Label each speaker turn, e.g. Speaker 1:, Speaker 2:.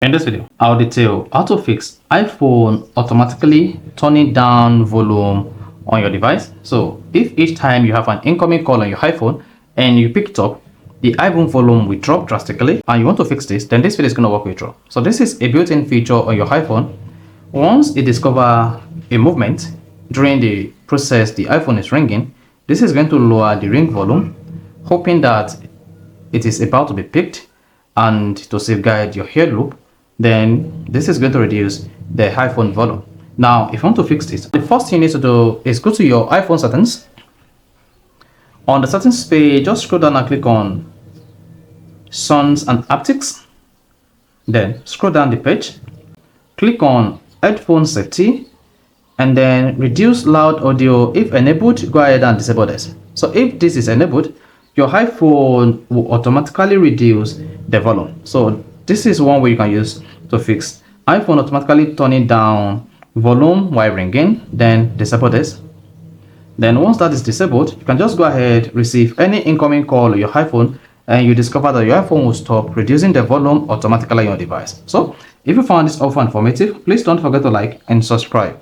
Speaker 1: In this video, I'll detail how to fix iPhone automatically turning down volume on your device. So if each time you have an incoming call on your iPhone and you pick it up, the iPhone volume will drop drastically and you want to fix this, then this video is going to walk you through. So this is a built-in feature on your iPhone. Once it discovers a movement during the process the iPhone is ringing, this is going to lower the ring volume, hoping that it is about to be picked and to safeguard your head loop. Then this is going to reduce the iPhone volume. Now, if you want to fix this, the first thing you need to do is go to your iPhone settings. On the settings page, just scroll down and click on Sounds and Haptics. Then scroll down the page, click on Headphone Safety, and then reduce loud audio if enabled. Go ahead and disable this. So if this is enabled, your iPhone will automatically reduce the volume. So this is one way you can use to fix iPhone automatically turning down volume while ringing. Then disable this. Then once that is disabled, you can just go ahead, receive any incoming call on your iPhone, and you discover that your iPhone will stop reducing the volume automatically on your device. So if you found this offer informative, please don't forget to like and subscribe.